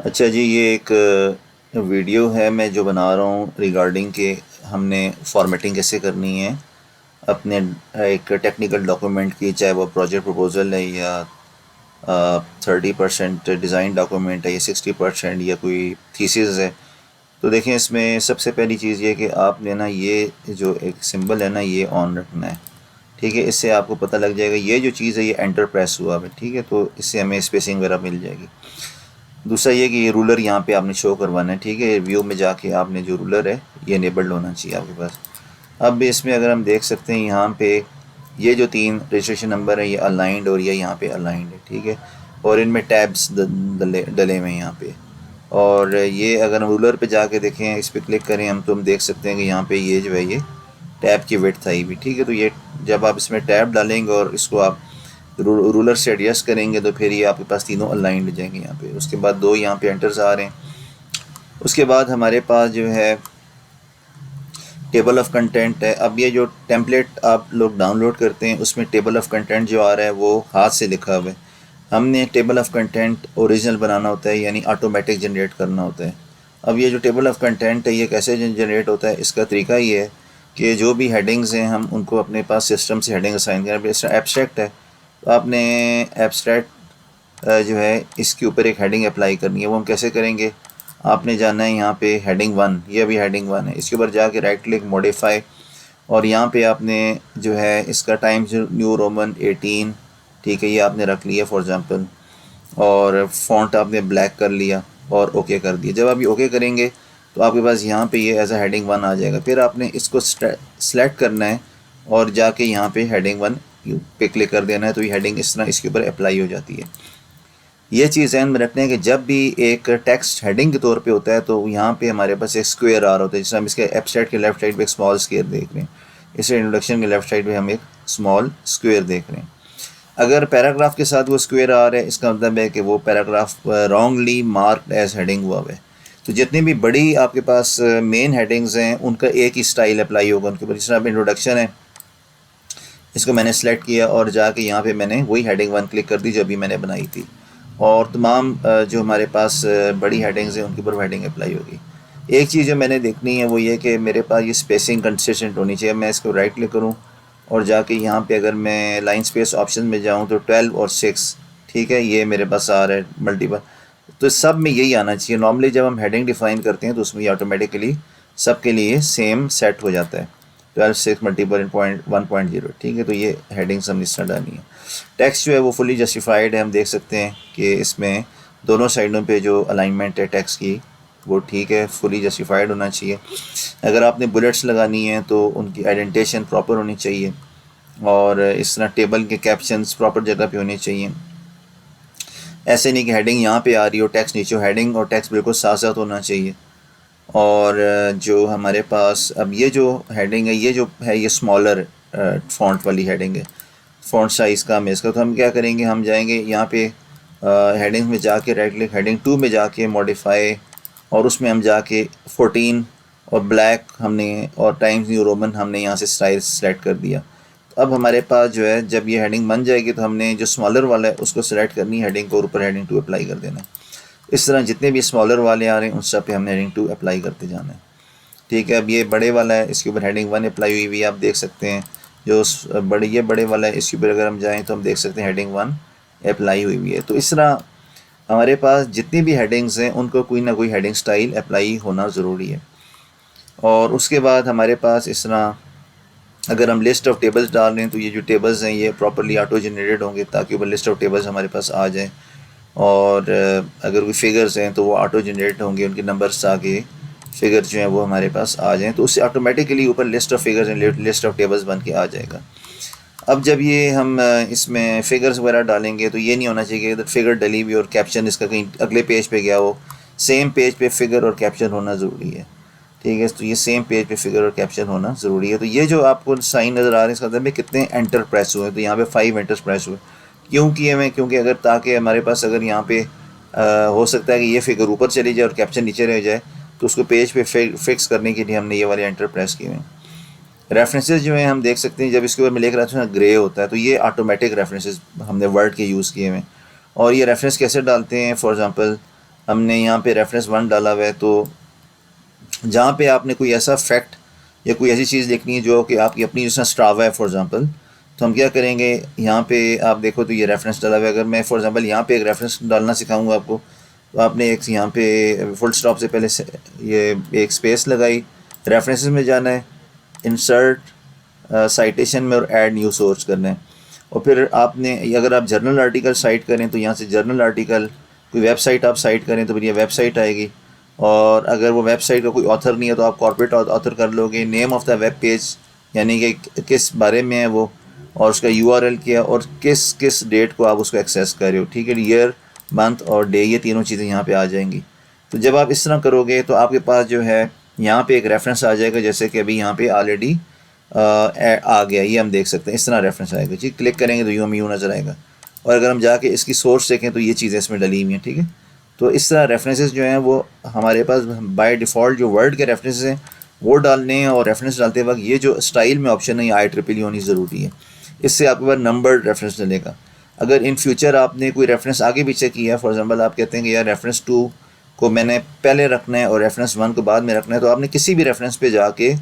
अच्छा जी, ये एक वीडियो है मैं जो बना रहा हूँ रिगार्डिंग के हमने फॉर्मेटिंग कैसे करनी है अपने एक टेक्निकल डॉक्यूमेंट की, चाहे वो प्रोजेक्ट प्रपोजल है या 30% डिज़ाइन डॉक्यूमेंट है या 60% या कोई थीसिस है। तो देखें, इसमें सबसे पहली चीज़ ये कि आपने ना ये जो एक सिंबल है ना, ये ऑन रखना है। ठीक है, इससे आपको पता लग जाएगा ये जो चीज़ है ये एंटर प्रेस हुआ है। ठीक है, तो इससे हमें स्पेसिंग वगैरह मिल जाएगी। दूसरा ये कि ये रूलर यहाँ पे आपने शो करवाना है। ठीक है, व्यू में जाके आपने जो रूलर है ये इनेबल्ड होना चाहिए आपके पास। अब इसमें अगर हम देख सकते हैं यहाँ पे ये जो 3 रजिस्ट्रेशन नंबर है ये अलाइंड और ये यहाँ पे अलाइंड है। ठीक है, और इनमें टैब्स डले हुए हैं यहाँ पे। और ये अगर हम रूलर पे जाके देखें, इस पर क्लिक करें हम, तो हम देख सकते हैं कि यहाँ पे ये जो है ये टैब की विड्थ आई भी। ठीक है, तो ये जब आप इसमें टैब डालेंगे और इसको आप रूलर से एडजस्ट करेंगे तो फिर ये आपके पास तीनों अलाइंड हो जाएंगे यहाँ पे। उसके बाद 2 यहाँ पे एंटर्स आ रहे हैं। उसके बाद हमारे पास जो है टेबल ऑफ कंटेंट है। अब ये जो टेम्पलेट आप लोग डाउनलोड करते हैं उसमें टेबल ऑफ कंटेंट जो आ रहा है वो हाथ से लिखा हुआ है। हमने टेबल ऑफ कंटेंट ओरिजिनल बनाना होता है, यानी ऑटोमेटिक जनरेट करना होता है। अब ये जो टेबल ऑफ कंटेंट है ये कैसे जनरेट होता है, इसका तरीका ये है कि जो भी हेडिंग्स हैं हम उनको अपने पास सिस्टम से हेडिंग असाइन करें। इस एब्स्ट्रैक्ट है तो आपने एब्स्ट्रैक्ट जो है इसके ऊपर एक हेडिंग अप्लाई करनी है। वो हम कैसे करेंगे, आपने जाना है यहाँ पे हेडिंग 1, ये अभी हेडिंग 1 है, इसके ऊपर जाके राइट क्लिक मॉडिफाई, और यहाँ पे आपने जो है इसका टाइम्स न्यू रोमन 18, ठीक है, ये आपने रख लिया फॉर एग्जांपल, और फॉन्ट आपने ब्लैक कर लिया और ओके कर दिया। जब आप ये ओके करेंगे तो आपके पास यहाँ पे ये एज अ हेडिंग 1 आ जाएगा। फिर आपने इसको सेलेक्ट करना है और जाके यहाँ पे हेडिंग 1 पे क्लिक कर देना है, तो ये हेडिंग इस तरह इसके ऊपर अप्लाई हो जाती है। ये चीज़ ध्यान में रखते हैं कि जब भी एक टेक्स्ट हेडिंग के तौर पे होता है तो यहाँ पे हमारे पास एक स्क्वायर आ रहा होता है। जैसे हम इसके एब्स्ट्रैक्ट के लेफ्ट साइड पे एक स्मॉल स्क्वायर देख रहे हैं, इसके इंट्रोडक्शन के लेफ्ट साइड पे हम एक स्मॉल स्क्वायर देख रहे हैं। अगर पैराग्राफ के साथ वो स्क्वायर आ रहा है, इसका मतलब है कि वो paragraph wrongly marked as heading हुआ है। तो जितनी भी बड़ी आपके पास मेन हेडिंग्स हैं उनका एक ही स्टाइल अप्लाई होगा उनके ऊपर। जिस तरह इंट्रोडक्शन है, इसको मैंने सेलेक्ट किया और जाके यहाँ पे मैंने वही हेडिंग 1 क्लिक कर दी जो अभी मैंने बनाई थी, और तमाम जो हमारे पास बड़ी हेडिंग्स हैं उनके ऊपर हेडिंग अप्लाई होगी। एक चीज़ जो मैंने देखनी है वो ये कि मेरे पास ये स्पेसिंग कंसिस्टेंट होनी चाहिए। मैं इसको राइट क्लिक करूँ और जाके यहाँ पे अगर मैं लाइन स्पेस ऑप्शन में जाऊँ तो 12 और 6, ठीक है, ये मेरे पास आ रहा है मल्टीपल। तो सब में यही आना चाहिए। नॉर्मली जब हम हेडिंग डिफाइन करते हैं तो उसमें ऑटोमेटिकली सबके लिए सेम सेट हो जाता है, 12 6 मल्टीपल इन पॉइंट 1.0। ठीक है, तो ये हेडिंग्स हमने इस तरह डालनी है। टेक्स्ट जो है वो फुली जस्टिफाइड है। हम देख सकते हैं कि इसमें दोनों साइडों पे जो अलाइनमेंट है टेक्स्ट की वो ठीक है, फुली जस्टिफाइड होना चाहिए। अगर आपने बुलेट्स लगानी है तो उनकी आइडेंटिफिकेशन प्रॉपर होनी चाहिए, और इस तरह टेबल के कैप्शंस प्रॉपर जगह पे होने चाहिए। ऐसे नहीं कि हेडिंग यहाँ पे आ रही हो टेक्स्ट नीचे, हेडिंग और टेक्स्ट बिल्कुल साथ साथ होना चाहिए। और जो हमारे पास अब ये जो हेडिंग है, ये जो है ये स्मॉलर फॉन्ट वाली हेडिंग है, फॉन्ट साइज़ कम है इसका। तो हम क्या करेंगे, हम जाएंगे यहाँ पे हेडिंग में जाके राइट क्लिक, हेडिंग 2 में जाके मॉडिफाई, और उसमें हम जाके 14 और ब्लैक हमने और टाइम्स न्यू रोमन हमने यहाँ से स्टाइल सेलेक्ट कर दिया। तो अब हमारे पास जो है जब ये हेडिंग बन जाएगी तो हमने जो स्मॉलर वाला है उसको सेलेक्ट करनी है हेडिंग को, और ऊपर हेडिंग 2 अप्लाई कर देना है। इस तरह जितने भी स्मॉलर वाले आ रहे हैं उन सब पे हमने हेडिंग 2 अप्लाई करते जाना है। ठीक है, अब ये बड़े वाला है, इसके ऊपर हेडिंग 1 अप्लाई हुई हुई है, आप देख सकते हैं। जो ये बड़े वाला है इसके ऊपर अगर हम जाएँ तो हम देख सकते हैं हेडिंग 1 अप्लाई हुई हुई है। तो इस तरह हमारे पास जितनी भी हेडिंग्स हैं उनको कोई ना कोई हेडिंग स्टाइल अप्लाई होना ज़रूरी है। और उसके बाद हमारे पास इस तरह अगर हम लिस्ट ऑफ टेबल्स डाल रहे हैं तो ये जो टेबल्स हैं ये प्रॉपर्ली ऑटो जनरेटेड होंगे ताकि वो लिस्ट ऑफ टेबल्स हमारे पास आ जाएँ। और अगर कोई फिगर्स हैं तो वो ऑटो जनरेट होंगे, उनके नंबर्स आगे फिगर जो हैं वो हमारे पास आ जाएँ, तो उससे ऑटोमेटिकली ऊपर list of figures and list of tables बन के आ जाएगा। अब जब ये हम इसमें फिगर्स वगैरह डालेंगे तो ये नहीं होना चाहिए कि फिगर डली हुई और कैप्शन इसका कहीं अगले पेज पे गया हो। सेम पेज पे फिगर और कैप्शन होना ज़रूरी है। ठीक है, तो ये सेम पेज पे फिगर और कैप्शन होना ज़रूरी है। तो ये जो आपको साइन नज़र आ रहे हैं इसका मतलब कितने एंटर प्रेस हुए, तो यहाँ पे 5 एंटर प्रेस हुए। क्यों किए हुए, क्योंकि अगर ताकि हमारे पास अगर यहाँ पे हो सकता है कि ये फिगर ऊपर चली जाए और कैप्शन नीचे रह जाए, तो उसको पेज पे फिक्स करने के लिए हमने ये वाले एंटर प्रेस किए हैं। रेफरेंसेस जो हैं हम देख सकते हैं जब इसके ऊपर मैं लिख रहा था ग्रे होता है, तो ये ऑटोमेटिक रेफरेंसेस हमने वर्ड के यूज़ किए हुए हैं। और ये रेफरेंस कैसे डालते हैं, फॉर एग्जांपल हमने यहाँ पे रेफरेंस 1 डाला हुआ है। तो जहाँ पे आपने कोई ऐसा फैक्ट या कोई ऐसी चीज़ देखनी है जो कि आपकी अपनी, जैसा स्ट्रावा है फॉर एग्जांपल, तो हम क्या करेंगे, यहाँ पे आप देखो तो ये रेफरेंस डाला हुआ है। अगर मैं फॉर एग्जांपल यहाँ पे एक रेफरेंस डालना सिखाऊंगा आपको, तो आपने एक यहाँ पे फुल स्टॉप से पहले से ये एक स्पेस लगाई, रेफरेंसेस में जाना है, इंसर्ट साइटेशन में और ऐड न्यू सोर्स करना है। और फिर आपने, अगर आप जर्नल आर्टिकल साइट करें तो यहाँ से जर्नल आर्टिकल, कोई वेबसाइट आप साइट करें तो फिर ये वेबसाइट आएगी। और अगर वो वेबसाइट का कोई ऑथर नहीं है तो आप कॉर्पोरेट ऑथर कर लोगे। Name of the web page, यानी कि किस बारे में है वो, और उसका यूआरएल क्या है, और किस किस डेट को आप उसको एक्सेस कर रहे हो। ठीक है, ईयर, मंथ और डे, ये तीनों चीज़ें यहाँ पे आ जाएंगी। तो जब आप इस तरह करोगे तो आपके पास जो है यहाँ पे एक रेफरेंस आ जाएगा, जैसे कि अभी यहाँ पे ऑलरेडी आ गया, ये हम देख सकते हैं, इस तरह रेफरेंस आएगा जी। क्लिक करेंगे तो यूँ नज़र आएगा। और अगर हम जाके इसकी सोर्स देखें तो ये चीज़ें इसमें डली हुई हैं। ठीक है, तो इस तरह रेफरेंसेस जो हैं वो हमारे पास बाय डिफ़ॉल्ट जो वर्ड के रेफरेंसेस हैं वो डालने हैं। और रेफरेंस डालते वक्त ये जो स्टाइल में ऑप्शन है, ये IEEE होनी ज़रूरी है। इससे आपके पास नंबर्ड रेफरेंस डलेगा। अगर इन फ्यूचर आपने कोई रेफरेंस आगे पीछे किया, फॉर एग्जांपल आप कहते हैं कि यार रेफरेंस 2 को मैंने पहले रखना है और रेफरेंस 1 को बाद में रखना है, तो आपने किसी भी रेफरेंस पे जाके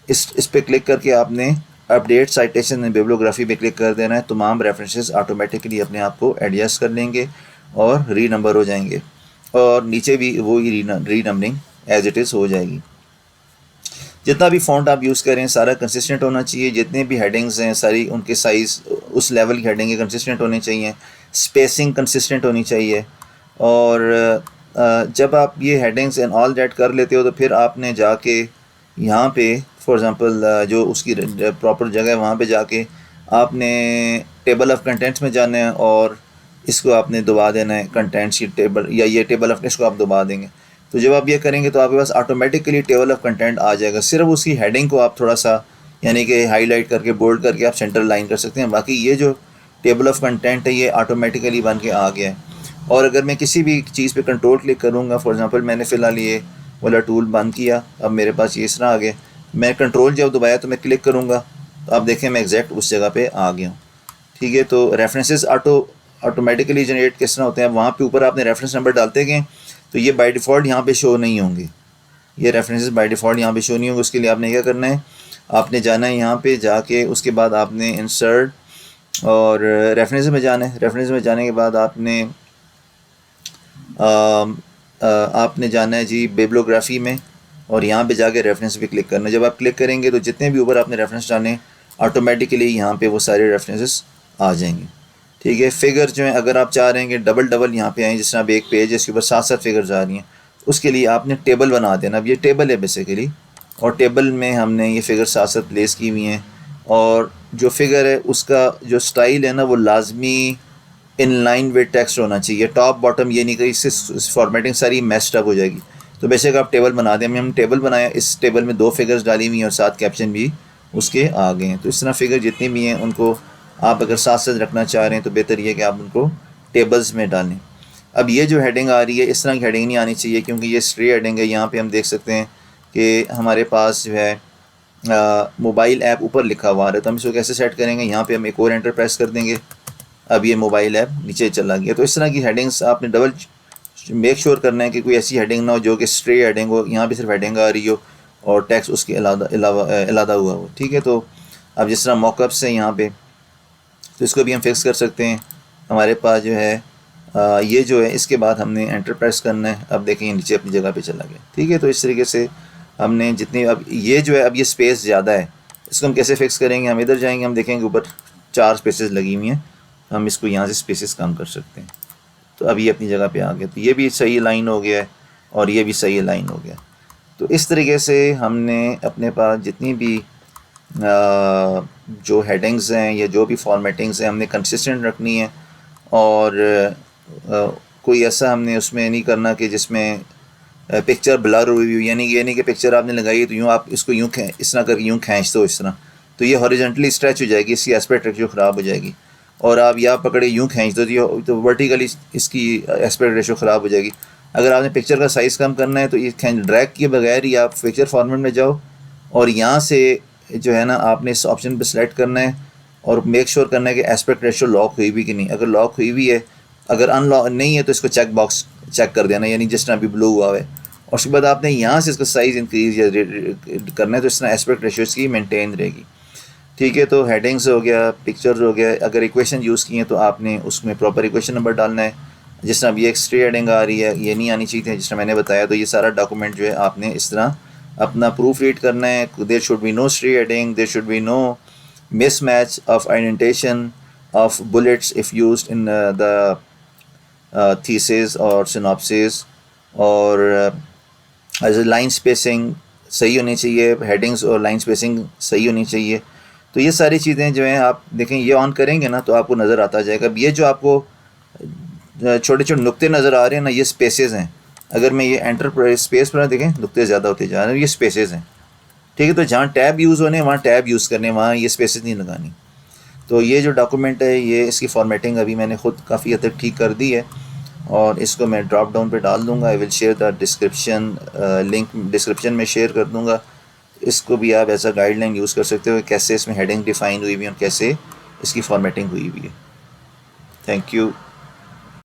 इस पे क्लिक करके आपने अपडेट साइटेशन एंड बिब्लियोग्राफी पे क्लिक कर देना है। तमाम रेफरेंसेस ऑटोमेटिकली अपने आप को एडजस्ट कर लेंगे और री नंबर हो जाएंगे, और नीचे भी वो ही री नंबरिंग एज इट इज़ हो जाएगी। जितना भी फ़ॉन्ट आप यूज़ करें सारा कंसिस्टेंट होना चाहिए। जितने भी हेडिंग्स हैं सारी उनके साइज़ उस लेवल की हेडिंग कंसिस्टेंट होने चाहिए। स्पेसिंग कंसिस्टेंट होनी चाहिए। और जब आप ये हेडिंग्स एंड ऑल दैट कर लेते हो तो फिर आपने जाके यहाँ पे फॉर एग्ज़ाम्पल जो उसकी प्रॉपर जगह है वहाँ पे जाके आपने टेबल ऑफ कंटेंट्स में जाना है और इसको आपने दबा देना है, कंटेंट्स की टेबल, या ये टेबल ऑफ टेक्स्ट को आप दबा देंगे। तो जब आप ये करेंगे तो आपके पास ऑटोमेटिकली टेबल ऑफ कंटेंट आ जाएगा। सिर्फ उसकी हेडिंग को आप थोड़ा सा यानी कि हाईलाइट करके बोल्ड करके आप सेंटर लाइन कर सकते हैं। बाकी ये जो टेबल ऑफ कंटेंट है ये ऑटोमेटिकली बन के आ गया है। और अगर मैं किसी भी चीज़ पे कंट्रोल क्लिक करूँगा, फॉर एग्जांपल मैंने फ़िलहाल ये वाला टूल बंद किया, अब मेरे पास ये इस तरह आ गया। मैं कंट्रोल जब दबाया तो मैं क्लिक करूँगा तो आप देखें मैं एग्जैक्ट उस जगह पे आ गया हूँ। ठीक है, तो रेफरेंसेस ऑटोमेटिकली जनरेट किस तरह होते हैं, वहाँ पे ऊपर आपने रेफरेंस नंबर डालते गए तो ये बाय डिफ़ॉल्ट यहाँ पे शो नहीं होंगे। ये रेफरेंसेस बाय डिफ़ॉल्ट यहाँ पे शो नहीं होंगे। उसके लिए आपने क्या करना है, आपने जाना है यहाँ पे जाके उसके बाद आपने इंसर्ट और रेफरेंस में जाना है। रेफरेंस में जाने के बाद आपने जाना है जी बिब्लियोग्राफी में, और यहाँ पे जाके रेफरेंस पे क्लिक करना है। जब आप क्लिक करेंगे तो जितने भी ऊपर आपने रेफरेंस डाले ऑटोमेटिकली यहाँ पे वो सारे रेफरेंसेस आ जाएंगे। ठीक है, फिगर जो है अगर आप चाह रहे हैं कि डबल डबल यहाँ पे आए, जिस तरह अब एक पेज है इसके ऊपर 7-7 फिगर्स आ रही हैं, उसके लिए आपने टेबल बना देना। अब ये टेबल है बेसिकली, और टेबल में हमने ये फिगर 7-7 प्लेस की हुई हैं। और जो फिगर है उसका जो स्टाइल है ना वो लाजमी इन लाइन विद टेक्स्ट होना चाहिए। टॉप बॉटम ये नहीं कि इससे फॉर्मेटिंग सारी मेस्ड अप हो जाएगी। तो बेशक आप टेबल बना दें, हम टेबल बनाया, इस टेबल में 2 फिगर्स डाली हुई हैं और साथ कैप्शन भी उसके आ गए हैं। तो इस तरह फिगर जितनी भी हैं उनको आप अगर साथ साथ रखना चाह रहे हैं तो बेहतर ये कि आप उनको टेबल्स में डालें। अब ये जो हेडिंग आ रही है इस तरह की हेडिंग नहीं आनी चाहिए, क्योंकि ये स्ट्रे हेडिंग है। यहाँ पे हम देख सकते हैं कि हमारे पास जो है मोबाइल ऐप ऊपर लिखा हुआ है, तो हम इसको कैसे सेट करेंगे, यहाँ पे हम एक और एंटर प्रेस कर देंगे। अब ये मोबाइल ऐप नीचे चला गया। तो इस तरह की हेडिंग्स आपने डबल मेक श्योर करना है कि कोई ऐसी हेडिंग ना हो जो कि स्ट्रे हेडिंग हो, यहाँ पे सिर्फ हेडिंग आ रही हो और टेक्स्ट उसके अलावा हुआ हो। ठीक है, तो अब जिस तरह मॉकअप्स हैं यहाँ पे, तो इसको भी हम फिक्स कर सकते हैं। हमारे पास जो है ये जो है इसके बाद हमने एंटर प्रेस करना है। अब देखें नीचे अपनी जगह पे चला गया। ठीक है, तो इस तरीके से हमने जितनी, अब ये जो है अब ये स्पेस ज़्यादा है, इसको हम कैसे फिक्स करेंगे, हम इधर जाएंगे, हम देखेंगे ऊपर 4 स्पेसेस लगी हुई हैं, हम इसको यहाँ से स्पेसेस कम कर सकते हैं। तो अब ये अपनी जगह पे आ गया, तो ये भी सही लाइन हो गया है और ये भी सही लाइन हो गया। तो इस तरीके से हमने अपने पास जितनी भी जो हेडिंग्स हैं या जो भी फॉर्मेटिंग्स हैं हमने कंसिस्टेंट रखनी है। और कोई ऐसा हमने उसमें नहीं करना कि जिसमें पिक्चर ब्लर हुई हुई, यानी ये नहीं कि पिक्चर आपने लगाई तो यूँ आप इसको यूँ इस तरह करके यूँ खींच दो इस तरह, तो ये हॉरिजॉन्टली स्ट्रेच हो जाएगी, इसकी एस्पेक्ट रेशियो ख़राब हो जाएगी। और आप या पकड़े यूँ खींच दो तो वर्टिकली इसकी एस्पेक्ट रेशियो ख़राब हो जाएगी। अगर आपने पिक्चर का साइज़ कम करना है तो ये ड्रैग किए बगैर ही आप पिक्चर फॉर्मेट में जाओ और यहाँ से जो है ना आपने इस ऑप्शन पर सेलेक्ट करना है और मेक श्योर करना है कि एस्पेक्ट रेशियो लॉक हुई भी कि नहीं। अगर लॉक हुई भी है अगर अनलॉक नहीं है तो इसको चेक बॉक्स चेक कर देना, यानी जिस तरह अभी ब्लू हुआ है। और उसके बाद आपने यहाँ से इसका साइज़ इंक्रीज या करना है, तो इस तरह एस्पेक्ट रेशियो इसकी मेंटेन रहेगी। ठीक है, तो हेडिंग्स हो गया, पिक्चर्स हो गया। अगर इक्वेशन यूज़ की है तो आपने उसमें प्रॉपर इक्वेशन नंबर डालना है। जिस तरह अब ये एक्स्ट्री हेडिंग आ रही है, ये नहीं आनी चाहिए थी जिस तरह मैंने बताया। तो ये सारा डॉक्यूमेंट जो है आपने इस तरह अपना प्रूफ रीड करना है। There should be no stray heading, there should be no mismatch of indentation of bullets if used in the thesis or synopsis, और एज लाइन स्पेसिंग सही होनी चाहिए, हेडिंग्स और लाइन स्पेसिंग सही होनी चाहिए। तो ये सारी चीज़ें जो हैं आप देखें, ये ऑन करेंगे ना तो आपको नज़र आता जाएगा। अब ये जो आपको छोटे छोटे नुक्ते नज़र आ रहे हैं ना, ये स्पेसेस हैं। अगर मैं ये एंटर स्पेस पर देखें, नुक्ते ज़्यादा होते जा रहे हैं, ये स्पेसेस हैं। ठीक है, तो जहाँ टैब यूज़ होने वहाँ टैब यूज़ करने, वहाँ ये स्पेसेस नहीं लगानी। तो ये जो डॉक्यूमेंट है, ये इसकी फॉर्मेटिंग अभी मैंने ख़ुद काफ़ी हद तक ठीक कर दी है, और इसको मैं ड्रॉप डाउन पे डाल दूँगा। I will share the description, link description में शेयर कर दूँगा। इसको भी आप एज अ गाइडलाइन यूज़ कर सकते हो, कैसे इसमें हेडिंग डिफ़ाइन हुई हुई है और कैसे इसकी फॉर्मेटिंग हुई हुई है। Thank you.